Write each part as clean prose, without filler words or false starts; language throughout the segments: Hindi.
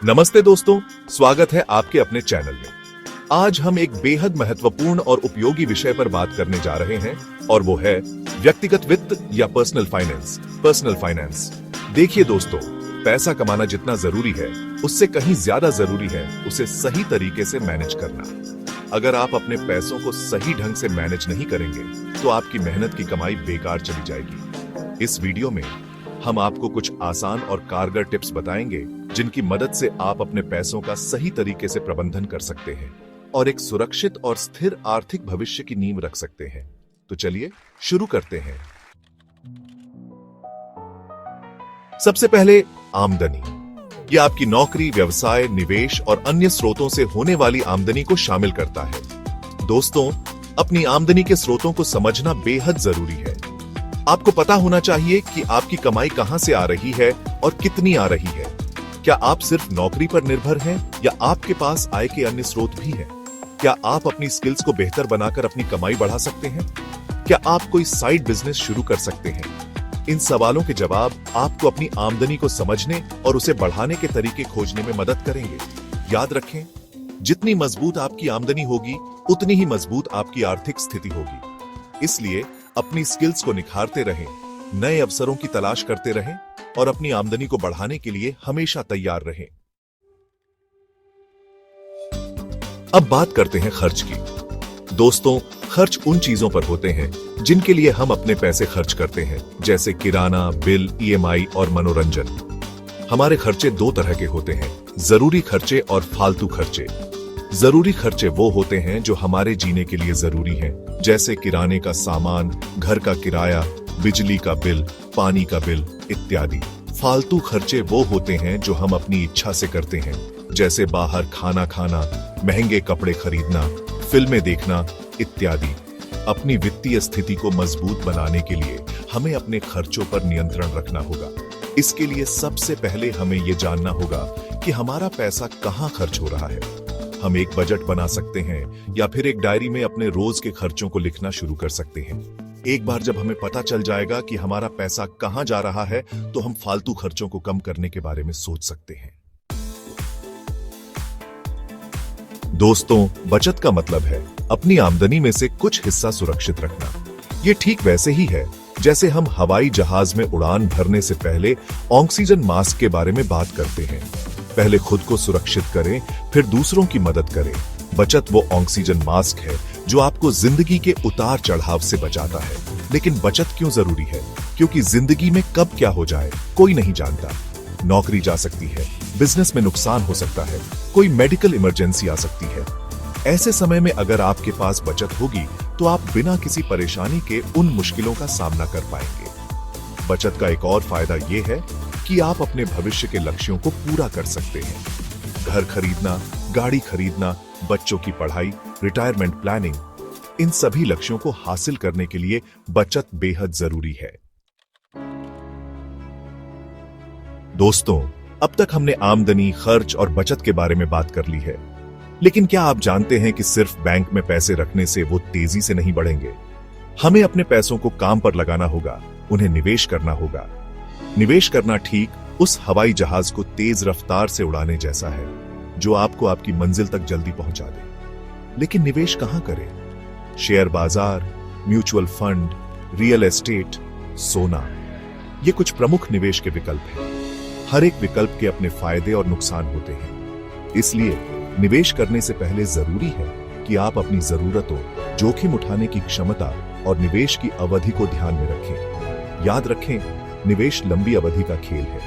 नमस्ते दोस्तों, स्वागत है आपके अपने चैनल में। आज हम एक बेहद महत्वपूर्ण और उपयोगी विषय पर बात करने जा रहे हैं और वो है व्यक्तिगत वित्त या पर्सनल फाइनेंस। देखिए दोस्तों, पैसा कमाना जितना जरूरी है उससे कहीं ज्यादा जरूरी है उसे सही तरीके से मैनेज करना। अगर आप अपने पैसों को सही ढंग से मैनेज नहीं करेंगे तो आपकी मेहनत की कमाई बेकार चली जाएगी। इस वीडियो में हम आपको कुछ आसान और कारगर टिप्स बताएंगे जिनकी मदद से आप अपने पैसों का सही तरीके से प्रबंधन कर सकते हैं और एक सुरक्षित और स्थिर आर्थिक भविष्य की नींव रख सकते हैं। तो चलिए शुरू करते हैं। सबसे पहले आमदनी। यह आपकी नौकरी, व्यवसाय, निवेश और अन्य स्रोतों से होने वाली आमदनी को शामिल करता है। दोस्तों, अपनी आमदनी के स्रोतों को समझना बेहद जरूरी है। आपको पता होना चाहिए कि आपकी कमाई कहां से आ रही है और कितनी आ रही है। क्या आप सिर्फ नौकरी पर निर्भर हैं या आपके पास आय के अन्य स्रोत भी हैं? क्या आप अपनी स्किल्स को बेहतर बनाकर अपनी कमाई बढ़ा सकते हैं? क्या आप कोई साइड बिजनेस शुरू कर सकते हैं? इन सवालों के जवाब आपको अपनी आमदनी को समझने और उसे बढ़ाने के तरीके खोजने में मदद करेंगे। याद रखें, जितनी मजबूत आपकी आमदनी होगी उतनी ही मजबूत आपकी आर्थिक स्थिति होगी। इसलिए अपनी स्किल्स को निखारते रहें, नए अवसरों की तलाश करते रहें और अपनी आमदनी को बढ़ाने के लिए हमेशा तैयार रहें। अब बात करते हैं खर्च की। दोस्तों, खर्च उन चीजों पर होते हैं जिनके लिए हम अपने पैसे खर्च करते हैं, जैसे किराना, बिल, ईएमआई और मनोरंजन। हमारे खर्चे दो तरह के होते हैं, जरूरी खर्चे और फालतू खर्चे। जरूरी खर्चे वो होते हैं जो हमारे जीने के लिए जरूरी हैं, जैसे किराने का सामान, घर का किराया, बिजली का बिल, पानी का बिल इत्यादि। फालतू खर्चे वो होते हैं जो हम अपनी इच्छा से करते हैं, जैसे बाहर खाना खाना, महंगे कपड़े खरीदना, फिल्में देखना इत्यादि। अपनी वित्तीय स्थिति को मजबूत बनाने के लिए हमें अपने खर्चों पर नियंत्रण रखना होगा। इसके लिए सबसे पहले हमें ये जानना होगा कि हमारा पैसा कहाँ खर्च हो रहा है। हम एक बजट बना सकते हैं या फिर एक डायरी में अपने रोज के खर्चों को लिखना शुरू कर सकते हैं। एक बार जब हमें पता चल जाएगा कि हमारा पैसा कहां जा रहा है तो हम फालतू खर्चों को कम करने के बारे में सोच सकते हैं। दोस्तों, बचत का मतलब है अपनी आमदनी में से कुछ हिस्सा सुरक्षित रखना। ये ठीक वैसे ही है जैसे हम हवाई जहाज में उड़ान भरने से पहले ऑक्सीजन मास्क के बारे में बात करते हैं। पहले खुद को सुरक्षित करें, फिर दूसरों की मदद करें। बचत वो ऑक्सीजन मास्क है जो आपको जिंदगी के उतार चढ़ाव से बचाता है। लेकिन बचत क्यों जरूरी है? क्योंकि जिंदगी में कब क्या हो जाए कोई नहीं जानता। नौकरी जा सकती है, बिजनेस में नुकसान हो सकता है, कोई मेडिकल इमरजेंसी आ सकती है। ऐसे समय में अगर आपके पास बचत होगी तो आप बिना किसी परेशानी के उन मुश्किलों का सामना कर पाएंगे। बचत का एक और फायदा यह है कि आप अपने भविष्य के लक्ष्यों को पूरा कर सकते हैं। घर खरीदना, गाड़ी खरीदना, बच्चों की पढ़ाई, रिटायरमेंट प्लानिंग, इन सभी लक्ष्यों को हासिल करने के लिए बचत बेहद जरूरी है। दोस्तों, अब तक हमने आमदनी, खर्च और बचत के बारे में बात कर ली है, लेकिन क्या आप जानते हैं कि सिर्फ बैंक में पैसे रखने से वो तेजी से नहीं बढ़ेंगे? हमें अपने पैसों को काम पर लगाना होगा, उन्हें निवेश करना होगा। निवेश करना ठीक उस हवाई जहाज को तेज रफ्तार से उड़ाने जैसा है जो आपको आपकी मंजिल तक जल्दी पहुंचा दे। लेकिन निवेश कहां करें? शेयर बाजार, म्यूचुअल फंड, रियल एस्टेट, सोना, ये कुछ प्रमुख निवेश के विकल्प हैं। हर एक विकल्प के अपने फायदे और नुकसान होते हैं। इसलिए निवेश करने से पहले जरूरी है कि आप अपनी जरूरतों, जोखिम उठाने की क्षमता और निवेश की अवधि को ध्यान में रखें। याद रखें, निवेश लंबी अवधि का खेल है,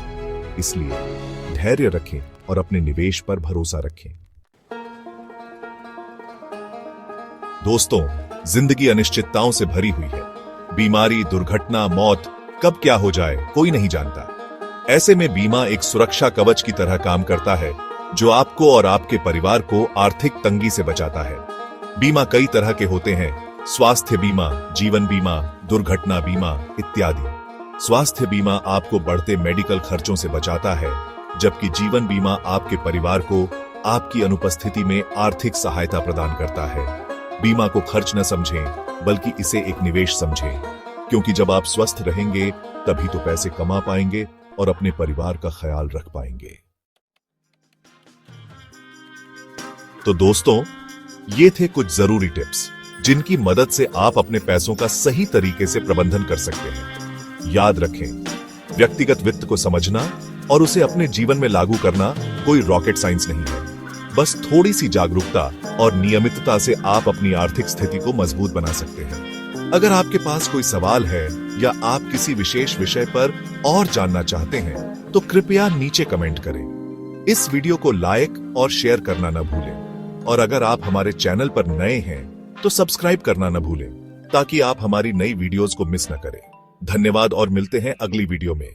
इसलिए धैर्य रखें और अपने निवेश पर भरोसा रखें। दोस्तों, जिंदगी अनिश्चितताओं से भरी हुई है। बीमारी, दुर्घटना, मौत, कब क्या हो जाए कोई नहीं जानता। ऐसे में बीमा एक सुरक्षा कवच की तरह काम करता है जो आपको और आपके परिवार को आर्थिक तंगी से बचाता है। बीमा कई तरह के होते हैं, स्वास्थ्य बीमा, जीवन बीमा, दुर्घटना बीमा इत्यादि। स्वास्थ्य बीमा आपको बढ़ते मेडिकल खर्चों से बचाता है, जबकि जीवन बीमा आपके परिवार को आपकी अनुपस्थिति में आर्थिक सहायता प्रदान करता है। बीमा को खर्च न समझें, बल्कि इसे एक निवेश समझें, क्योंकि जब आप स्वस्थ रहेंगे तभी तो पैसे कमा पाएंगे और अपने परिवार का ख्याल रख पाएंगे। तो दोस्तों, ये थे कुछ जरूरी टिप्स जिनकी मदद से आप अपने पैसों का सही तरीके से प्रबंधन कर सकते हैं। याद रखें, व्यक्तिगत वित्त को समझना और उसे अपने जीवन में लागू करना कोई रॉकेट साइंस नहीं है। बस थोड़ी सी जागरूकता और नियमितता से आप अपनी आर्थिक स्थिति को मजबूत बना सकते हैं। अगर आपके पास कोई सवाल है या आप किसी विशेष विषय पर और जानना चाहते हैं तो कृपया नीचे कमेंट करें। इस वीडियो को लाइक और शेयर करना न भूलें और अगर आप हमारे चैनल पर नए हैं तो सब्सक्राइब करना न भूलें ताकि आप हमारी नई वीडियोस को मिस न करें। धन्यवाद और मिलते हैं अगली वीडियो में।